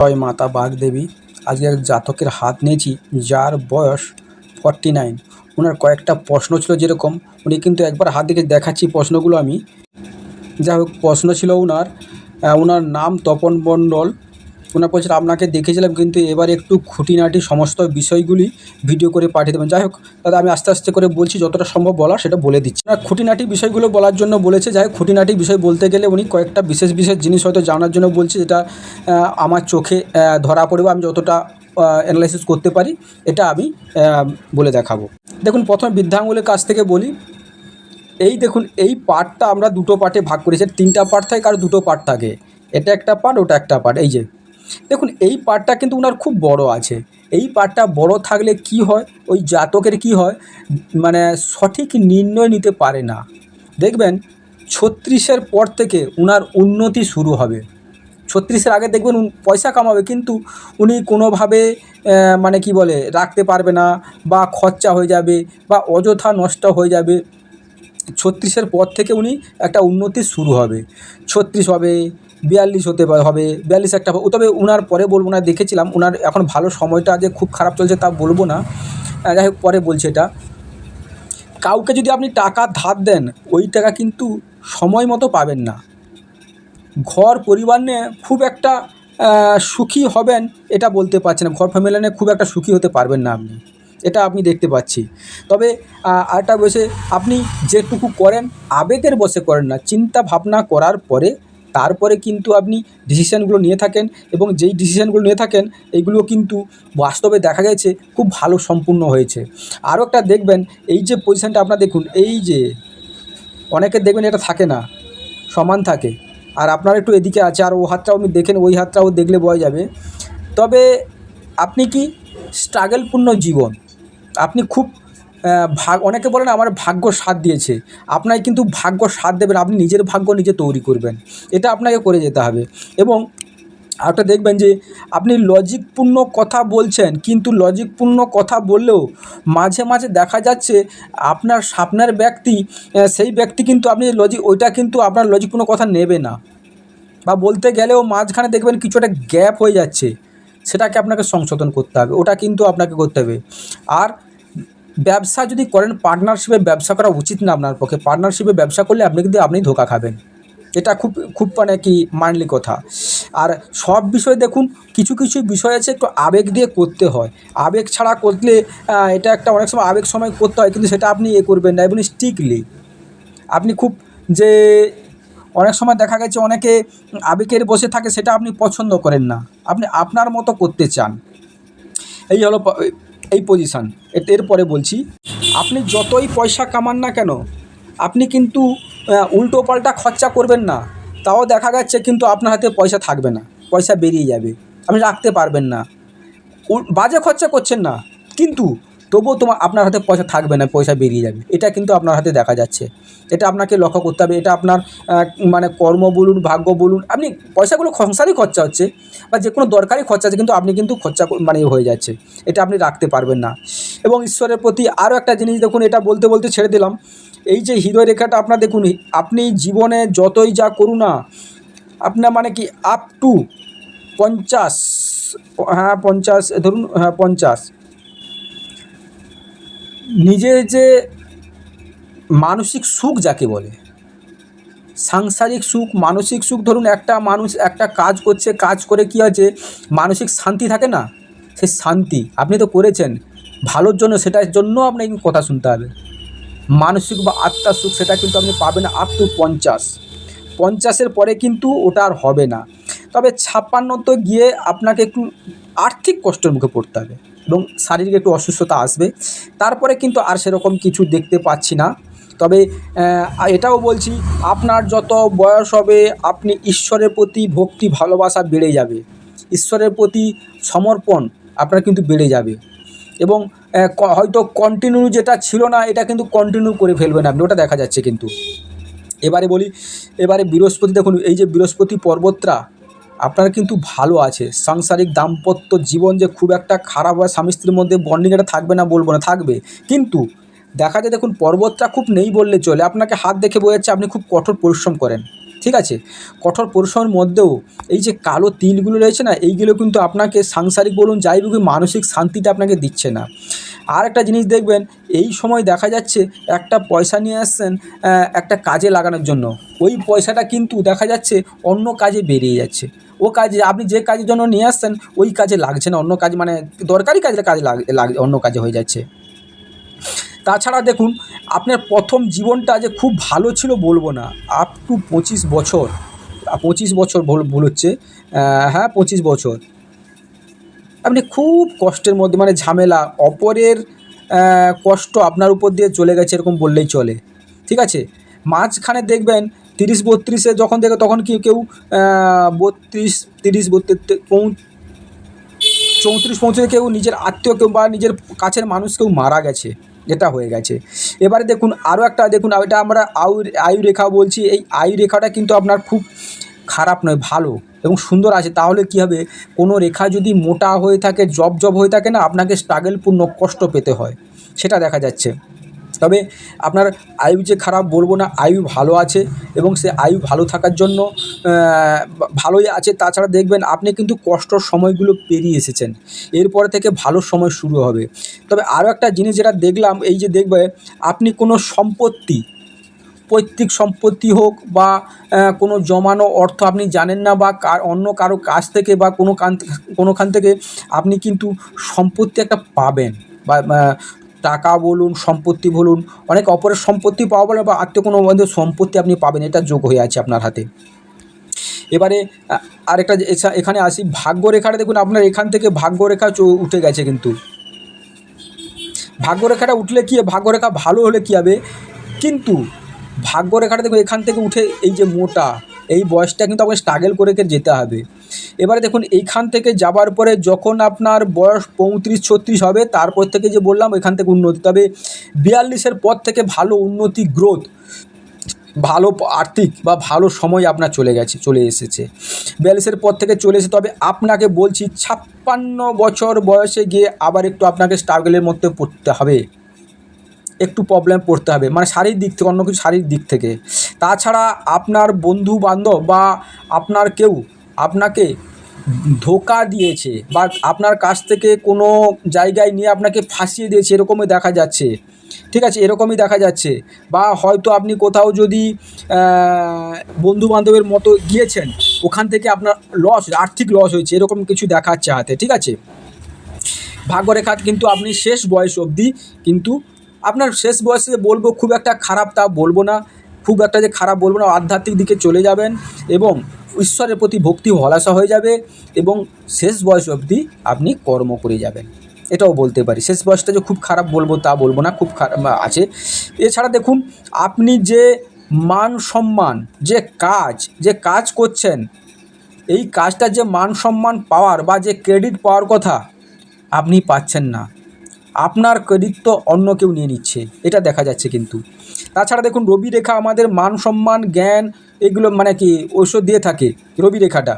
জয় মাতা বাগদেবী। আজকে এক জাতকের হাত নিয়েছি যার বয়স 49। ওনার কয়েকটা প্রশ্ন ছিল, যেরকম উনি কিন্তু একবার হাত দিকে দেখাচ্ছি প্রশ্নগুলো আমি। যাই হোক, প্রশ্ন ছিল ওনার নাম তপন মণ্ডল। ওনার বলছিল আপনাকে দেখেছিলাম, কিন্তু এবার একটু খুঁটিনাটি সমস্ত বিষয়গুলি ভিডিও করে পাঠিয়ে দেবেন। যাই হোক দাদা, আমি আস্তে আস্তে করে বলছি, যতটা সম্ভব বলা সেটা বলে দিচ্ছি। খুঁটিনাটি বিষয়গুলো বলার জন্য বলেছে। যাই হোক, খুঁটিনাটি বিষয় বলতে গেলে উনি কয়েকটা বিশেষ বিশেষ জিনিস হয়তো জানার জন্য বলছে, যেটা আমার চোখে ধরা পড়বে। আমি যতটা অ্যানালাইসিস করতে পারি এটা আমি বলে দেখাবো। দেখুন, প্রথমে বৃদ্ধাঙ্গুলের কাছ থেকে বলি। এই দেখুন, এই পার্টটা আমরা দুটো পার্টে ভাগ করেছি। তিনটা পার্ট থাকে আর দুটো পার্ট থাকে, এটা একটা পার্ট, ওটা একটা পার্ট। এই যে দেখুন, এই পার্টটা কিন্তু ওনার খুব বড় আছে। এই পার্টটা বড় থাকলে কি হয়, ওই জাতকের কি হয়, মানে সঠিক নির্ণয় নিতে পারে না। দেখবেন 36-এর পর থেকে ওনার উন্নতি শুরু হবে। 36-এর আগে দেখবেন পয়সা কামাবে, কিন্তু উনি কোনোভাবে মানে কি বলে রাখতে পারবে না, বা খরচা হয়ে যাবে, বা অযথা নষ্ট হয়ে যাবে। 36-এর পর থেকে উনি একটা উন্নতি শুরু হবে। 36 হবে, 42 হতে হবে, 42 একটা, তবে ওনার পরে বলবো না। দেখেছিলাম ওনার এখন ভালো সময়টা যে খুব খারাপ চলছে তা বলবো না। যাই হোক, পরে বলছি। এটা কাউকে যদি আপনি টাকা ধার দেন, ওই টাকা কিন্তু সময় মতো পাবেন না। ঘর পরিবার নিয়ে খুব একটা সুখী হবেন এটা বলতে পারছি না। ঘর ফ্যামিলি নিয়ে খুব একটা সুখী হতে পারবেন না আপনি, এটা আপনি দেখতে পাচ্ছি। তবে আরেকটা বসে আপনি যেটুকু করেন আবেগের বশে করেন না, চিন্তা ভাবনা করার পরে তারপরে কিন্তু আপনি ডিসিশানগুলো নিয়ে থাকেন, এবং যেই ডিসিশানগুলো নিয়ে থাকেন এইগুলো কিন্তু বাস্তবে দেখা গেছে খুব ভালো সম্পূর্ণ হয়েছে। আরও একটা দেখবেন, এই যে পজিশানটা আপনার দেখুন, এই যে অনেকের দেখবেন এটা থাকে না, সমান থাকে, আর আপনার একটু এদিকে আছে, আর ও হাতটাও আপনি দেখেন, ওই হাতটাও দেখলে বোঝা যাবে। তবে আপনি কি স্ট্রাগলপূর্ণ জীবন, আপনি খুব অনেকে বলেন আমার ভাগ্য সাথ দিয়েছে। আপনার কিন্তু ভাগ্য সাথ দেবেন, আপনি নিজের ভাগ্য নিজে তৈরি করবেন, এটা আপনাকে করে যেতে হবে। এবং আরেকটা দেখবেন যে আপনি লজিকপূর্ণ কথা বলছেন, কিন্তু লজিকপূর্ণ কথা বললেও মাঝে মাঝে দেখা যাচ্ছে আপনার সামনের ব্যক্তি, সেই ব্যক্তি কিন্তু আপনি ওইটা কিন্তু আপনার লজিকপূর্ণ কথা নেবে না, বা বলতে গেলেও মাঝখানে দেখবেন কিছু একটা গ্যাপ হয়ে যাচ্ছে, সেটাকে আপনাকে সংশোধন করতে হবে, ওটা কিন্তু আপনাকে করতে হবে। আর ব্যবসা যদি করেন, পার্টনারশিপে ব্যবসা করা উচিত না আপনার পক্ষে। পার্টনারশিপে ব্যবসা করলে আপনি ধোঁকা খাবেন, এটা খুব খুব মানে কি মানলি কথা। আর সব বিষয় দেখুন, কিছু কিছু বিষয় আছে একটু আবেগ দিয়ে করতে হয়। আবেগ ছাড়া করলে এটা একটা অনেক সময় আবেগ সময় করতে হয়, কিন্তু সেটা আপনি করবেন না, এবং স্ট্রিক্টলি আপনি খুব যে অনেক সময় দেখা গেছে অনেকে আবেগের বসে থাকে, সেটা আপনি পছন্দ করেন না, আপনি আপনার মতো করতে চান। এই হলো এই পজিশান। এরপরে বলছি, আপনি যতই পয়সা কামান না কেন, আপনি কিন্তু উল্টো পাল্টা খরচা করবেন না, তাও দেখা যাচ্ছে কিন্তু আপনার হাতে পয়সা থাকবে না, পয়সা বেরিয়ে যাবে, আপনি রাখতে পারবেন না। বাজে খরচা করছেন না, কিন্তু তবুও আপনার হাতে পয়সা থাকবে না, পয়সা বেরিয়ে যাবে, এটা কিন্তু আপনার হাতে দেখা যাচ্ছে। এটা আপনাকে লক্ষ্য করতে হবে। এটা আপনার মানে কর্ম বলুন, ভাগ্য বলুন, আপনি পয়সাগুলো সংসারই খরচা হচ্ছে, বা যে কোনো দরকারি খরচা আছে, কিন্তু আপনি কিন্তু খরচা মানে হয়ে যাচ্ছে, এটা আপনি রাখতে পারবেন না। এবং ঈশ্বরের প্রতি আরও একটা জিনিস দেখুন, এটা বলতে বলতে ছেড়ে দিলাম। এই যে হৃদয় রেখাটা আপনার দেখুন, আপনি জীবনে যতই যা করুন না, আপনার মানে কি আপ টু 50, হ্যাঁ 50, ধরুন, হ্যাঁ 50, নিজের যে মানসিক সুখ যাকে বলে, সাংসারিক সুখ, মানসিক সুখ, ধরুন একটা মানুষ একটা কাজ করছে, কাজ করে কী হয়েছে, মানসিক শান্তি থাকে না, সেই শান্তি আপনি তো করেছেন ভালোর জন্য, সেটার জন্য আপনাকে কথা শুনতে হবে। মানসিক বা আত্মার সুখ সেটা কিন্তু আপনি পাবেন আপ টু 50। 50-এর পরে কিন্তু ওটা আর হবে না। তবে 56-তে গিয়ে আপনাকে একটু আর্থিক কষ্টের মুখে পড়তে হবে, এবং শারীরিক একটু অসুস্থতা আসবে। তারপরে কিন্তু আর সেরকম কিছু দেখতে পাচ্ছি না। তবে এটাও বলছি, আপনার যত বয়স হবে আপনি ঈশ্বরের প্রতি ভক্তি ভালোবাসা বেড়ে যাবে, ঈশ্বরের প্রতি সমর্পণ আপনার কিন্তু বেড়ে যাবে, এবং হয়তো কন্টিনিউ যেটা ছিল না এটা কিন্তু কন্টিনিউ করে ফেলবেন আপনি, ওটা দেখা যাচ্ছে কিন্তু। এবারে বলি, এবারে বৃহস্পতি দেখুন, এই যে বৃহস্পতি পর্বতটা আপনার কিন্তু ভালো আছে। সাংসারিক দাম্পত্য জীবন যে খুব একটা খারাপ হয়, স্বামী স্ত্রীর মধ্যে বন্ডিং এটা থাকবে না বলবো না, থাকবে, কিন্তু দেখা যায় দেখুন পর্বতটা খুব নেই বললে চলে। আপনাকে হাত দেখে বোঝা যাচ্ছে আপনি খুব কঠোর পরিশ্রম করেন, ঠিক আছে? কঠোর পরিশ্রমের মধ্যেও এই যে কালো তিলগুলো রয়েছে না, এইগুলো কিন্তু আপনাকে সাংসারিক বলুন যাই বলুন মানসিক শান্তিটা আপনাকে দিচ্ছে না। আর একটা জিনিস দেখবেন, এই সময় দেখা যাচ্ছে একটা পয়সা নিয়ে আসছেন একটা কাজে লাগানোর জন্য। ওই পয়সাটা কিন্তু দেখা যাচ্ছে অন্য কাজে বেরিয়ে যাচ্ছে। ও কাজে আপনি যে কাজের জন্য নিয়ে আসছেন ওই কাজে লাগছে না, অন্য কাজ মানে দরকারি কাজে অন্য কাজে হয়ে যাচ্ছে। তাছাড়া দেখুন, আপনার প্রথম জীবনটা যে খুব ভালো ছিল বলবো না, আপ টু 25 বছর, 25 বছর ভুল হচ্ছে, হ্যাঁ 25 বছর আপনি খুব কষ্টের মধ্যে মানে ঝামেলা, অপরের কষ্ট আপনার উপর দিয়ে চলে গেছে এরকম বললেই চলে। ঠিক আছে? মাঝখানে দেখবেন 30-32-এ যখন দেখে তখন কি কেউ 32, 30, 34-35 কেউ নিজের আত্মীয় কেউ বা নিজের কাছের মানুষ কেউ মারা গেছে, এটা হয়ে গেছে। এবারে দেখুন আরও একটা দেখুন, এটা আমরা আয়ু রেখা বলছি। এই আয়ু রেখাটা কিন্তু আপনার খুব খারাপ নয়, ভালো এবং সুন্দর আছে। তাহলে কী হবে, কোনো রেখা যদি মোটা হয়ে থাকে, জব হয়ে থাকে না, আপনাকে স্ট্রাগলপূর্ণ কষ্ট পেতে হয়, সেটা দেখা যাচ্ছে। তবে আপনার আয়ু যে খারাপ বলবো না, আয়ু ভালো আছে এবং সে আয়ু ভালো থাকার জন্য ভালোই আছে। তাছাড়া দেখবেন আপনি কিন্তু কষ্টর সময়গুলো পেরিয়ে এসেছেন, এরপরে থেকে ভালো সময় শুরু হবে। তবে আরও একটা জিনিস যেটা দেখলাম, এই যে দেখবে আপনি কোনো সম্পত্তি, পৈতৃক সম্পত্তি হোক বা কোনো জমানো অর্থ আপনি জানেন না বা অন্য কারো কাছ থেকে বা কোনোখান থেকে আপনি কিন্তু সম্পত্তি একটা পাবেন বা টাকা বলুন, সম্পত্তি বলুন, অনেক অপরের সম্পত্তি পাওয়া বলে বা আত্মীয় কোনো বন্ধুর সম্পত্তি আপনি পাবেন, এটা যোগ হয়ে আছে আপনার হাতে। এবারে আরেকটা এখানে আসি, ভাগ্যরেখাটা দেখুন আপনার এখান থেকে ভাগ্যরেখা উঠে গেছে। কিন্তু ভাগ্যরেখাটা উঠলে কী, ভাগ্যরেখা ভালো হলে কী হবে, কিন্তু ভাগ্যরেখাটা দেখুন এখান থেকে উঠে এই যে মোটা, এই বয়সটা কিন্তু আপনাকে স্ট্রাগল করে যেতে হবে। এবারে দেখুন এইখান থেকে যাবার পরে যখন আপনার বয়স 35-36 হবে, তারপর থেকে যে বললাম এখান থেকে উন্নতি। তবে 42-এর পর থেকে ভালো উন্নতি, গ্রোথ, ভালো আর্থিক বা ভালো সময় আপনার চলে এসেছে। 42-এর পর থেকে চলে এসে, তবে আপনাকে বলছি 56 বছর বয়সে গিয়ে আবার একটু আপনাকে স্ট্রাগলের মধ্যে পড়তে হবে, একটু প্রবলেম পড়তে হবে, মানে শারীরিক দিক থেকে, অন্য কিছু শারীরিক দিক থেকে। তাছাড়া আপনার বন্ধু বান্ধব বা আপনার কেউ আপনাকে ধোঁকা দিয়েছে বা আপনার কাছ থেকে কোনো জায়গায় নিয়ে আপনাকে ফাঁসিয়ে দিয়েছে, এরকমই দেখা যাচ্ছে। ঠিক আছে? এরকমই দেখা যাচ্ছে। বা হয়তো আপনি কোথাও যদি বন্ধু বান্ধবের মতো গিয়েছেন, ওখান থেকে আপনার আর্থিক লস হয়েছে, এরকম কিছু দেখাচ্ছে হাতে। ঠিক আছে? ভাগ্যরেখা কিন্তু আপনি শেষ বয়স অবধি, কিন্তু আপনার শেষ বয়সে বলবো খুব একটা খারাপ তা বলবো না, খুব একটা যে খারাপ বলবো না, আধ্যাত্মিক দিকে চলে যাবেন এবং ঈশ্বরের প্রতি ভক্তি হলাসা হয়ে যাবে এবং শেষ বয়স অবধি আপনি কর্ম করে যাবেন, এটাও বলতে পারি। শেষ বয়সটা যে খুব খারাপ বলবো তা বলবো না, খুব খারাপ আছে। এছাড়া দেখুন, আপনি যে মান সম্মান, যে কাজ করছেন, এই কাজটা যে মান সম্মান পাওয়ার বা যে ক্রেডিট পাওয়ার কথা আপনি পাচ্ছেন না, আপনার ক্রেডিট তো অন্য কেউ নিয়ে নিচ্ছে, এটা দেখা যাচ্ছে কিন্তু। তাছাড়া দেখুন, রবি রেখা আমাদের মান সম্মান, জ্ঞান, এগুলো মানে কি ঔষধ দিয়ে থাকে রবি রেখাটা।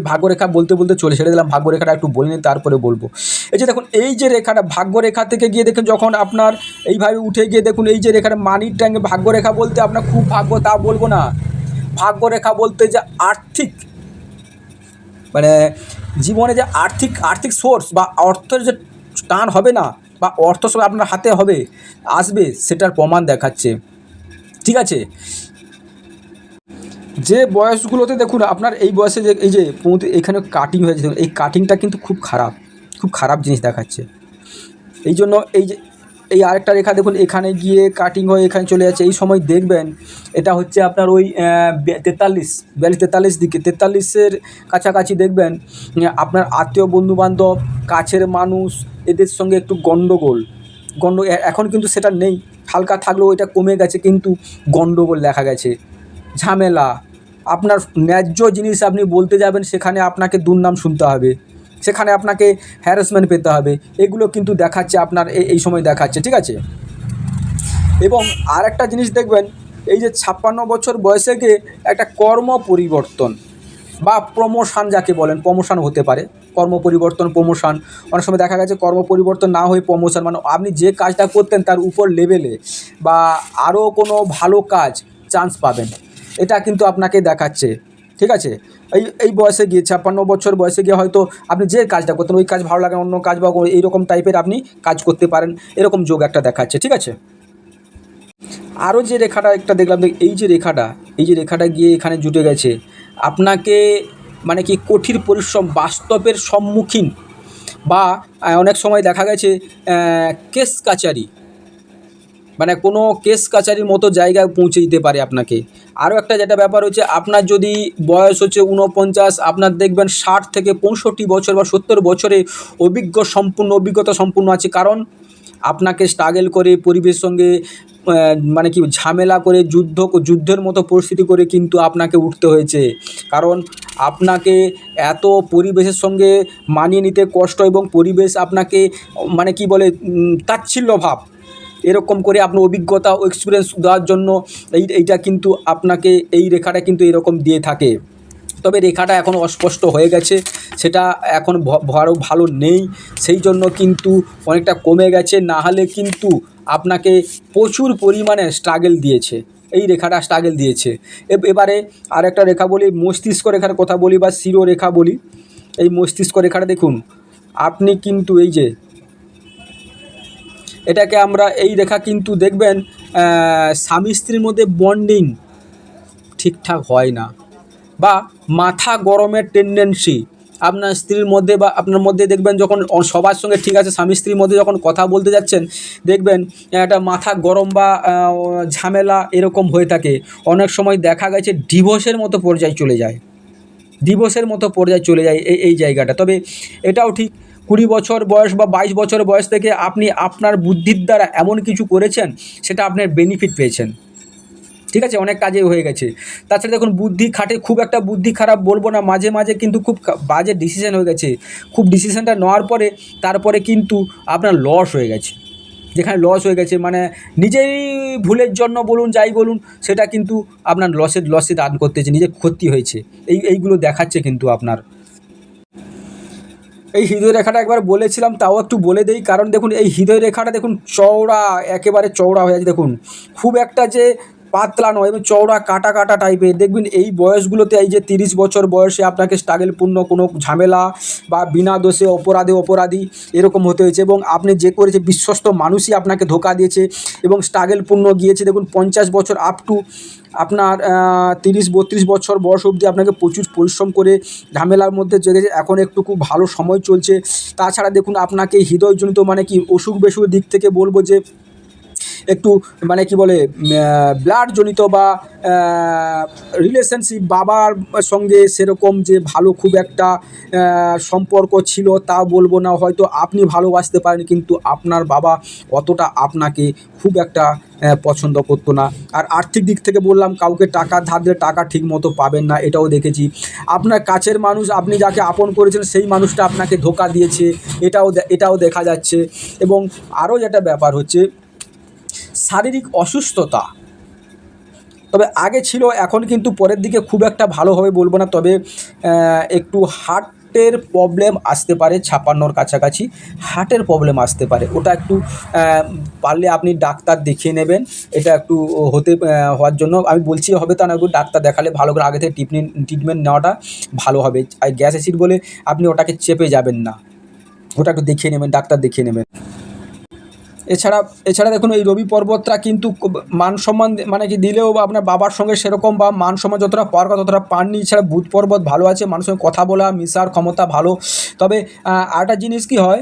ভাগ্যরেখা বলতে চলে ছেড়ে দিলাম, ভাগ্যরেখাটা একটু বলে নিন তারপরে বলবো। এই যে দেখুন, এই যে রেখাটা ভাগ্যরেখা থেকে গিয়ে দেখুন, যখন আপনার এইভাবে উঠে গিয়ে দেখুন, এই যে রেখাটা মানির ট্যাঙ্কে, ভাগ্যরেখা বলতে আপনার খুব ভাগ্য তা বলবো না, ভাগ্যরেখা বলতে যে আর্থিক, মানে জীবনে যে আর্থিক সোর্স বা অর্থের যে টান হবে না বা অর্থ সব আপনার হাতে আসবে, সেটার প্রমাণ দেখাচ্ছে। ঠিক আছে? যে বয়সগুলোতে দেখুন আপনার এই বয়সে যে এই যে এখানে কাটিং হয়েছে, এই কাটিংটা কিন্তু খুব খারাপ জিনিস দেখাচ্ছে। এই জন্য এই আরেকটা রেখা দেখুন, এখানে গিয়ে কাটিং হয়ে এখানে চলে যাচ্ছে। এই সময় দেখবেন এটা হচ্ছে আপনার ওই 42-43 দিকে, 43-এর কাছাকাছি দেখবেন আপনার আত্মীয় বন্ধুবান্ধব, কাছের মানুষ, এদের সঙ্গে একটু গণ্ডগোল। এখন কিন্তু সেটা নেই, হালকা থাকলেও এটা কমে গেছে, কিন্তু গণ্ডগোল দেখা গেছে, ঝামেলা। আপনার ন্যায্য জিনিস আপনি বলতে যাবেন, সেখানে আপনাকে দুর্নাম শুনতে হবে, সেখানে আপনাকে হ্যারাসমেন্ট পেতে হবে, এগুলো কিন্তু দেখাচ্ছে আপনার এই সময় দেখাচ্ছে। ঠিক আছে? এবং আর একটা জিনিস দেখবেন, এই যে 56 বছর বয়সে গিয়ে একটা কর্ম পরিবর্তন বা প্রমোশন, যাকে বলেন প্রমোশন হতে পারে, কর্ম পরিবর্তন, প্রমোশন। অনেক সময় দেখা গেছে কর্ম পরিবর্তন না হয়ে প্রমোশন, মানে আপনি যে কাজটা করতেন তার উপর লেভেলে বা আরও কোনো ভালো কাজ চান্স পাবেন। এটা কিন্তু আপনাকে দেখাচ্ছে। ঠিক আছে, এই বয়সে গিয়ে 56 বছর বয়সে গিয়ে হয়তো আপনি যে কাজটা করতেন ওই কাজ ভালো লাগে না, অন্য কাজ বা এইরকম টাইপের আপনি কাজ করতে পারেন, এরকম যোগ একটা দেখাচ্ছে। ঠিক আছে, আরও যে রেখাটা একটা দেখলাম, এই যে রেখাটা গিয়ে এখানে জুটে গেছে, আপনাকে মানে কি কঠিন পরিশ্রম, বাস্তবের সম্মুখীন, বা অনেক সময় দেখা গেছে কেস কাচারি, মানে কোনো কেস কাচারির মতো জায়গায় পৌঁছে দিতে পারে আপনাকে। আরও একটা যেটা ব্যাপার হচ্ছে, আপনার যদি বয়স হচ্ছে 49, আপনার দেখবেন 60 থেকে 65 বছর বা 70 বছরে অভিজ্ঞতা সম্পূর্ণ আছে। কারণ আপনাকে স্ট্রাগল করে পরিবেশের সঙ্গে মানে কি ঝামেলা করে যুদ্ধের মতো পরিস্থিতি করে কিন্তু আপনাকে উঠতে হয়েছে। কারণ আপনাকে এত পরিবেশের সঙ্গে মানিয়ে নিতে কষ্ট, এবং পরিবেশ আপনাকে মানে কি বলে তাচ্ছিল্য ভাব, এরকম করে আপনার অভিজ্ঞতা ও এক্সপিরিয়েন্স দেওয়ার জন্য এইটা কিন্তু আপনাকে, এই রেখাটা কিন্তু এরকম দিয়ে থাকে। তবে রেখাটা এখন অস্পষ্ট হয়ে গেছে, সেটা এখন আরও ভালো নেই, সেই জন্য কিন্তু অনেকটা কমে গেছে। না হলে কিন্তু আপনাকে প্রচুর পরিমাণে স্ট্রাগল দিয়েছে, এই রেখাটা স্ট্রাগল দিয়েছে। এবারে আর একটা রেখা বলি, মস্তিষ্ক রেখার কথা বলি বা শিরোরেখা বলি। এই মস্তিষ্ক রেখাটা দেখুন, আপনি কিন্তু এই যে এটাকে আমরা, এই রেখা কিন্তু দেখবেন স্বামী স্ত্রীর মধ্যে বন্ডিং ঠিকঠাক হয় না, বা মাথা গরমের টেন্ডেন্সি আপনার স্ত্রীর মধ্যে বা আপনার মধ্যে দেখবেন, যখন সবার সঙ্গে ঠিক আছে, স্বামী স্ত্রীর মধ্যে যখন কথা বলতে যাচ্ছেন দেখবেন একটা মাথা গরম বা ঝামেলা এরকম হয়ে থাকে। অনেক সময় দেখা গেছে ডিভোর্সের মতো পর্যায়ে চলে যায় এই জায়গাটা। তবে এটাও ঠিক, 20 বছর বয়স বা 22 বছর বয়স থেকে আপনি আপনার বুদ্ধির দ্বারা এমন কিছু করেছেন, সেটা আপনার বেনিফিট পেয়েছেন। ঠিক আছে, অনেক কাজে হয়ে গেছে। তাছাড়া দেখুন, বুদ্ধি খাটে, খুব একটা বুদ্ধি খারাপ বলবো না, মাঝে মাঝে কিন্তু খুব বাজে ডিসিশন হয়ে গেছে। খুব ডিসিশনটা নেওয়ার পরে তারপরে কিন্তু আপনার লস হয়ে গেছে। যেখানে লস হয়ে গেছে মানে নিজেই ভুলের জন্য বলুন, যাই বলুন, সেটা কিন্তু আপনার লসে দান করতেছে, নিজের ক্ষতি হয়েছে, এইগুলো দেখাচ্ছে কিন্তু আপনার। এই হৃদয় রেখাটা একবার বলেছিলাম, তাও একটু বলে দেই। কারণ দেখুন, এই হৃদয় রেখাটা দেখুন চওড়া, একেবারে চওড়া হয়ে আছে দেখুন, খুব একটা যে পাতলা নয়, এবং চওড়া কাটা কাটা টাইপের। দেখবেন এই বয়সগুলোতে, এই যে 30 বছর বয়সে আপনাকে স্ট্রাগলপূর্ণ কোনো ঝামেলা বা বিনা দোষে অপরাধী এরকম হতে হয়েছে, এবং আপনি যে করেছে বিশ্বস্ত মানুষই আপনাকে ধোঁকা দিয়েছে এবং স্ট্রাগলপূর্ণ গিয়েছে। দেখুন 50 বছর আপ টু আপনার 30-32 বছর বয়স অবধি আপনাকে প্রচুর পরিশ্রম করে ঝামেলার মধ্যে জেগেছে, এখন একটু খুব ভালো সময় চলছে। তাছাড়া দেখুন, আপনাকে হৃদয়জনিত মানে কি অসুখ বিসুখের দিক থেকে বলবো যে একটু মানে কি বলে ব্লাডজনিত বা রিলেশনশিপ, বাবার সঙ্গে সেরকম যে ভালো খুব একটা সম্পর্ক ছিল তা বলবো না, হয়তো আপনি ভালোবাসতে পারেন, কিন্তু আপনার বাবা অতটা আপনাকে খুব একটা পছন্দ করতো না। আর আর্থিক দিক থেকে বললাম, কাউকে টাকা ধার দিলে টাকা ঠিক মতো পাবেন না, এটাও দেখেছি। আপনার কাছের মানুষ, আপনি যাকে আপন করেছেন সেই মানুষটা আপনাকে ধোঁকা দিয়েছে, এটাও দেখা যাচ্ছে। এবং আরও যেটা ব্যাপার হচ্ছে, শারীরিক অসুস্থতা, তবে আগে ছিল, এখন কিন্তু পরের দিকে খুব একটা ভালো হবে বলবো না। তবে একটু হার্টের প্রবলেম আসতে পারে, 56-র কাছাকাছি হার্টের প্রবলেম আসতে পারে, ওটা একটু পারলে আপনি ডাক্তার দেখিয়ে নেবেন। এটা একটু হওয়ার জন্য আমি বলছি, হবে তা না, একটু ডাক্তার দেখালে ভালো করে আগে থেকে ট্রিটমেন্ট নেওয়াটা ভালো হবে। আর গ্যাস অ্যাসিড বলে আপনি ওটাকে চেপে যাবেন না, ওটা একটু দেখিয়ে নেবেন, ডাক্তার দেখিয়ে নেবেন। এছাড়া দেখুন, এই রবি পর্বতটা কিন্তু মান সম্মান মানে কি দিলেও বা আপনার বাবার সঙ্গে সেরকম বা মান সম্মান যতটা পাওয়ার কথা ততটা পাননি। এছাড়া বুধ পর্বত ভালো আছে, মানুষের সঙ্গে কথা বলা, মিশার ক্ষমতা ভালো। তবে আরেকটা জিনিস কি হয়,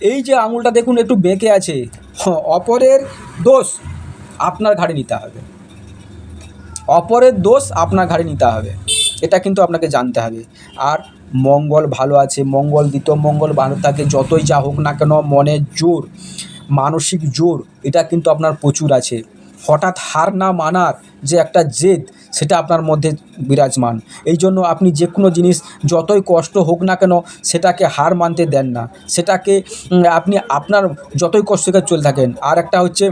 এই যে আঙুলটা দেখুন একটু বেঁকে আছে, অপরের দোষ আপনার ঘাড়ে নিতে হবে, এটা কিন্তু আপনাকে জানতে হবে। আর মঙ্গল ভালো আছে, মঙ্গল দ্বিতীয় মঙ্গল ভালো থাকে, যতই যা হোক না কেন মনের জোর, মানসিক জোর, এটা কিন্তু আপনার প্রচুর আছে। হঠাৎ হার না মানার যে একটা জেদ, সেটা আপনার মধ্যে বিরাজমান। এই জন্য আপনি যে কোনো জিনিস যতই কষ্ট হোক না কেন সেটাকে হার মানতে দেন না, সেটাকে আপনি আপনার যতই কষ্ট করে চলে থাকেন। আর একটা হচ্ছে,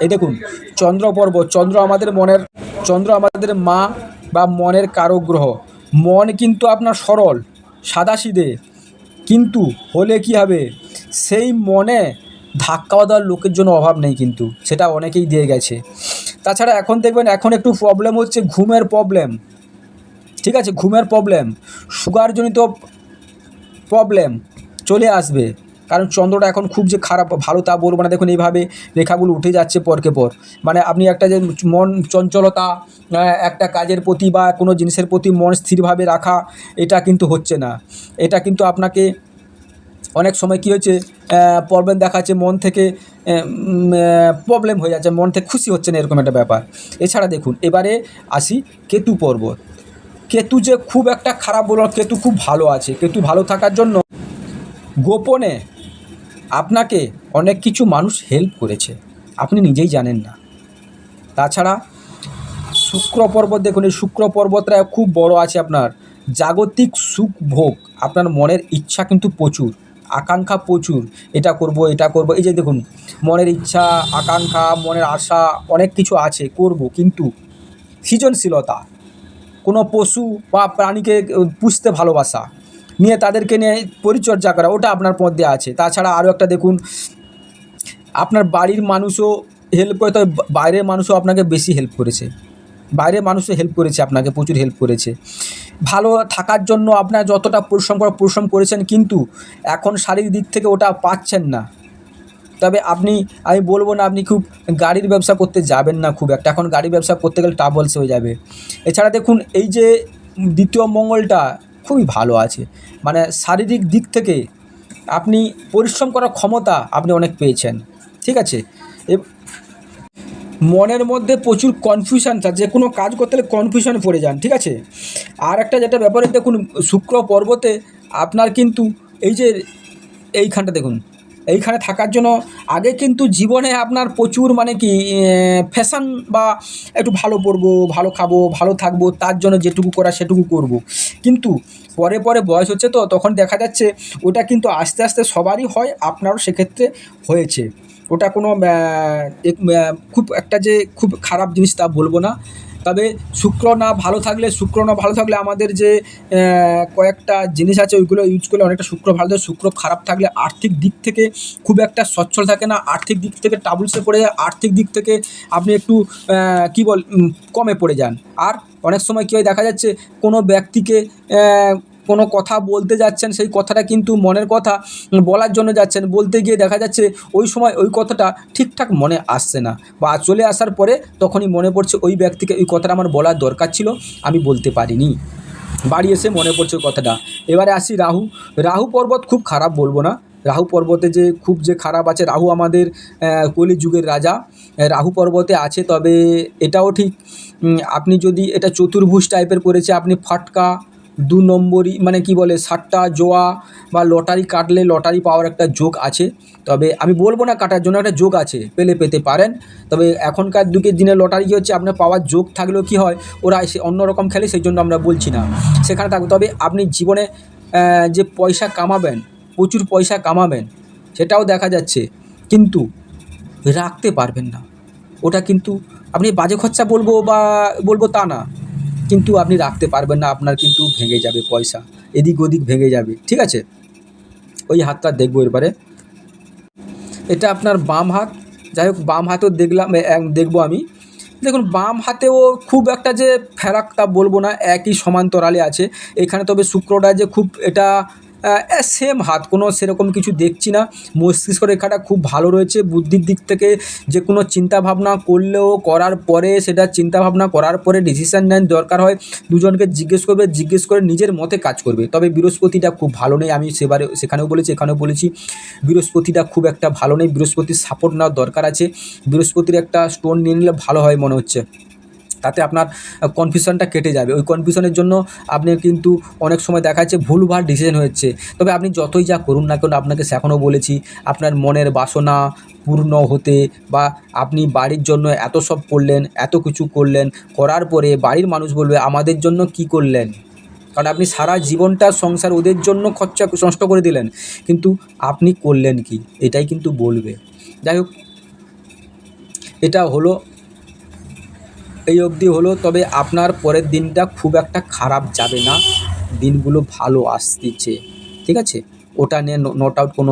এই দেখুন চন্দ্র পর্বত, চন্দ্র আমাদের মা বা মনের কারক গ্রহ। মন কিন্তু আপনার সরল সাদাসিধে, কিন্তু হলে কি হবে, সেই মনে ধাক্কা দেওয়ার লোকের জন্য অভাব নেই, কিন্তু সেটা অনেকেই দিয়ে গেছে। তাছাড়া এখন দেখবেন এখন একটু প্রবলেম হচ্ছে ঘুমের প্রবলেম, ঠিক আছে, ঘুমের প্রবলেম, সুগারজনিত প্রবলেম চলে আসবে। কারণ চন্দ্রটা এখন খুব যে খারাপ ভালো তা বলবো না। দেখুন এইভাবে রেখাগুলো উঠে যাচ্ছে পরকে পর, মানে আপনি একটা যে মন চঞ্চলতা, একটা কাজের প্রতি বা কোনো জিনিসের প্রতি মন স্থিরভাবে রাখা, এটা কিন্তু হচ্ছে না। এটা কিন্তু আপনাকে অনেক সময় কী হয়েছে, প্রবলেম দেখাচ্ছে মন থেকে, প্রবলেম হয়ে যাচ্ছে, মন থেকে খুশি হচ্ছে না, এরকম একটা ব্যাপার। এছাড়া দেখুন এবারে আসি কেতু পর্বত। কেতু যে খুব একটা খারাপ বলবো না, কেতু খুব ভালো আছে। কেতু ভালো থাকার জন্য গোপনে আপনাকে অনেক কিছু মানুষ হেল্প করেছে, আপনি নিজেই জানেন না। তাছাড়া শুক্র পর্বত দেখুন, এই শুক্র পর্বতটা খুব বড় আছে আপনার। জাগতিক সুখ ভোগ, আপনার মনের ইচ্ছা কিন্তু প্রচুর, আকাঙ্ক্ষা প্রচুর, এটা করব এটা করব, এই যে দেখুন মনের ইচ্ছা আকাঙ্ক্ষা মনের আশা অনেক কিছু আছে করব, কিন্তু সৃজনশীলতা, কোনো পশু বা প্রাণীকে পুষতে ভালোবাসা নিয়ে তাদেরকে নিয়ে পরিচর্যা করা, ওটা আপনার মধ্যে আছে। তাছাড়া আরও একটা দেখুন, আপনার বাড়ির মানুষও হেল্প করে, তবে বাইরের মানুষও আপনাকে বেশি হেল্প করেছে, বাইরের মানুষও হেল্প করেছে, আপনাকে প্রচুর হেল্প করেছে। ভালো থাকার জন্য আপনার যতটা পরিশ্রম করেছেন, কিন্তু এখন শারীরিক দিক থেকে ওটা পাচ্ছেন না। তবে আমি বলবো না আপনি খুব গাড়ির ব্যবসা করতে যাবেন না খুব একটা, এখন গাড়ির ব্যবসা করতে গেলে ট্রাবলস হয়ে যাবে। এছাড়া দেখুন এই যে দ্বিতীয় মঙ্গলটা খুবই ভালো আছে, মানে শারীরিক দিক থেকে আপনি পরিশ্রম করার ক্ষমতা আপনি অনেক পেয়েছেন, ঠিক আছে। মনের মধ্যে প্রচুর কনফিউশন থাকে, যে কোনো কাজ করতে গেলে কনফিউশনে পড়ে যান, ঠিক আছে। আর একটা যেটা ব্যাপারে দেখুন, শুক্র পর্বতে আপনার কিন্তু এই যে এইখানটা দেখুন, এইখানে থাকার জন্য আগে কিন্তু জীবনে আপনার প্রচুর মানে কি ফ্যাশন বা একটু ভালো পরবো, ভালো খাবো, ভালো থাকবো, তার জন্য যেটুকু করা সেটুকু করব। কিন্তু পরে পরে বয়স হচ্ছে তো তখন দেখা যাচ্ছে ওটা কিন্তু আস্তে আস্তে সবারই হয়, আপনারও সেক্ষেত্রে হয়েছে। ওটা কোনো খুব একটা যে খুব খারাপ জিনিস তা বলবো না। তবে শুক্র না ভালো থাকলে আমাদের যে কয়েকটা জিনিস আছে ওইগুলো ইউজ করলে অনেকটা শুক্র ভালো থাকে। শুক্র খারাপ থাকলে আর্থিক দিক থেকে খুব একটা সচ্ছল থাকে না, আর্থিক দিক থেকে ট্রাবলসে পড়ে যায়, আর্থিক দিক থেকে আপনি একটু কমে পড়ে যান। আর অনেক সময় কী হয় দেখা যাচ্ছে, কোনো ব্যক্তিকে কোনো কথা বলতে যাচ্ছেন, সেই কথাটা কিন্তু মনের কথা বলার জন্য যাচ্ছেন, বলতে গিয়ে দেখা যাচ্ছে ওই সময় ওই কথাটা ঠিকঠাক মনে আসছে না, বা চলে আসার পরে তখনই মনে পড়ছে ওই ব্যক্তিকে ওই কথাটা আমার বলার দরকার ছিল, আমি বলতে পারিনি, বাড়ি এসে মনে পড়ছে ওই কথাটা। এবারে আসি রাহু পর্বত খুব খারাপ বলবো না। রাহু পর্বতে যে খুব যে খারাপ আছে, রাহু আমাদের কলিযুগের রাজা, রাহু পর্বতে আছে। তবে এটাও ঠিক, আপনি যদি এটা চতুর্ভুজ টাইপের করেছে, আপনি ফাটকা 2 নম্বরই মানে কি বলে সাট্টা জোয়া বা লটারি কাটলে লটারি পাওয়ার একটা যোগ আছে। তবে আমি বলবো না কাটার জন্য, একটা যোগ আছে, পেতে পারেন। তবে এখনকার যুগের দিনে লটারি কী হচ্ছে, আপনার পাওয়ার যোগ থাকলেও কী হয়, ওরা এসে অন্যরকম খেলে, সেই জন্য আমরা বলছি না সেখানে থাকবে। তবে আপনি জীবনে যে পয়সা কামাবেন, প্রচুর পয়সা কামাবেন, সেটাও দেখা যাচ্ছে, কিন্তু রাখতে পারবেন না। ওটা কিন্তু আপনি বাজে খরচা বলবো তা না, কিন্তু আপনি রাখতে পারবেন না, আপনার কিন্তু ভেঙে যাবে পয়সা, এদিক ওদিক ভেঙে যাবে, ঠিক আছে। ওই হাতটা দেখবো এবারে, এটা আপনার বাম হাত। যাই হোক বাম হাতেও দেখবো আমি। দেখুন বাম হাতেও খুব একটা যে ফেরাক তা বলবো না, একই সমান্তরালে আছে এখানে। তবে শুক্রটা যে খুব এটা সেম হাত, কোনো সেরকম কিছু দেখছি না। মস্তিষ্ক রেখাটা খুব ভালো রয়েছে, বুদ্ধির দিক থেকে যে কোনো চিন্তাভাবনা করলেও করার পরে সেটা চিন্তাভাবনা করার পরে ডিসিশান নেন, দরকার হয় দুজনকে জিজ্ঞেস করে নিজের মতে কাজ করবে। তবে বৃহস্পতিটা খুব ভালো নেই, আমি সেখানেও বলেছি এখানেও বলেছি, বৃহস্পতিটা খুব একটা ভালো নেই। বৃহস্পতির সাপোর্ট নেওয়ার দরকার আছে, বৃহস্পতির একটা স্টোন নিয়ে নিলে ভালো হয় মনে হচ্ছে, তাতে আপনার কনফিউশনটা কেটে যাবে। ওই কনফিউশনের জন্য আপনি কিন্তু অনেক সময় দেখা যাচ্ছে ভুলভাল ডিসিশন হচ্ছে। তবে আপনি যতই যা করুন না কেন, আপনাকে এখনও বলেছি, আপনার মনের বাসনা পূর্ণ হতে, বা আপনি বাড়ির জন্য এত সব করলেন, এত কিছু করলেন, করার পরে বাড়ির মানুষ বলবে আমাদের জন্য কি করলেন, কারণ আপনি সারা জীবনটা সংসার ওদের জন্য খরচা নষ্ট করে দিলেন, কিন্তু আপনি করলেন কি, এটাই কিন্তু বলবে। যাই হোক এটা হলো, এই অবধি হলো। তবে আপনার পরের দিনটা খুব একটা খারাপ যাবে না, দিনগুলো ভালো আসতেছে, ঠিক আছে। ওটা নিয়ে নোট আউট কোনো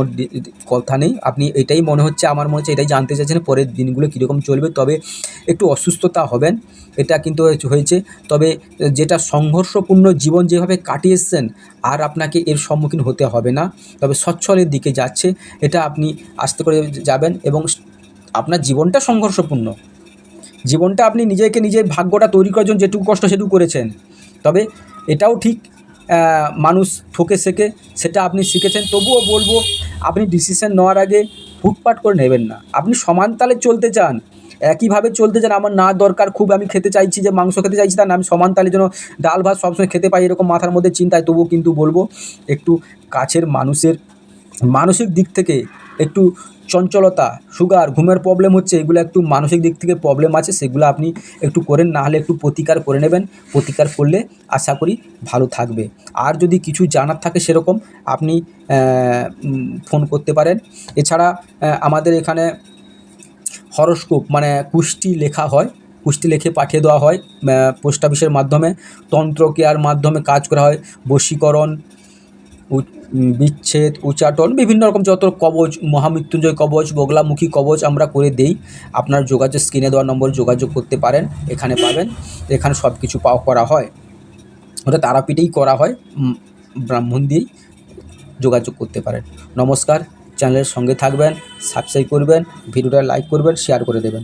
কথা নেই। আপনি এটাই মনে হচ্ছে, আমার মনে হচ্ছে এটাই জানতে চাইছেন পরের দিনগুলো কীরকম চলবে। তবে একটু অসুস্থতা হবেন, এটা কিন্তু হয়েছে। তবে যেটা সংঘর্ষপূর্ণ জীবন যেভাবে কাটিয়ে এসছেন, আর আপনাকে এর সম্মুখীন হতে হবে না। তবে সচ্ছলের দিকে যাচ্ছে, এটা আপনি আস্তে করে যাবেন। এবং আপনার জীবনটা সংঘর্ষপূর্ণ, জীবনটা আপনি নিজের ভাগ্যটা তৈরি করার জন্য যেটুকু কষ্ট সেটুকু করেছেন। তবে এটাও ঠিক, মানুষ ঠকে শেখে, সেটা আপনি শিখেছেন। তবুও বলবো, আপনি ডিসিশন নেওয়ার আগে হুটপাট করে নেবেন না। আপনি সমান তালে চলতে চান, একইভাবে চলতে চান। আমার না দরকার খুব আমি খেতে চাইছি, যে মাংস খেতে চাইছি তা না, আমি সমান তালে যেন ডাল ভাত সবসময় খেতে পাই, এরকম মাথার মধ্যে চিন্তায়। তবুও কিন্তু বলবো, একটু কাছের মানুষের মানসিক দিক থেকে একটু চঞ্চলতা, সুগার, ঘুমের প্রবলেম হচ্ছে, এগুলো একটু মানসিক দিক থেকে প্রবলেম আছে, সেগুলো আপনি একটু করেন। না হলে একটু প্রতিকার করে নেবেন। প্রতিকার করলে আশা করি ভালো থাকবে। আর যদি কিছু জানার থাকে সেরকম, আপনি ফোন করতে পারেন। এছাড়া আমাদের এখানে হরোস্কোপ মানে কুষ্টি লেখা হয়, কুষ্টি লিখে পাঠিয়ে দেওয়া হয় পোস্ট অফিসের মাধ্যমে। তন্ত্রক্রিয়ার মাধ্যমে কাজ করা হয়, বশীকরণ, বিচ্ছেদ, উচ্চাটন, বিভিন্ন রকম যত কবচ, মহামৃত্যুঞ্জয় কবচ, বগলামুখী কবচ আমরা করে দেই। আপনার যোগাযোগ, স্ক্রিনে দেওয়া নম্বরে যোগাযোগ করতে পারেন, এখানে পাবেন। এখানে সব কিছু করা হয়, ওটা তারাপীঠেই করা হয়, ব্রাহ্মণ দিয়েই যোগাযোগ করতে পারেন। নমস্কার, চ্যানেলের সঙ্গে থাকবেন, সাবস্ক্রাইব করবেন, ভিডিওটা লাইক করবেন, শেয়ার করে দেবেন।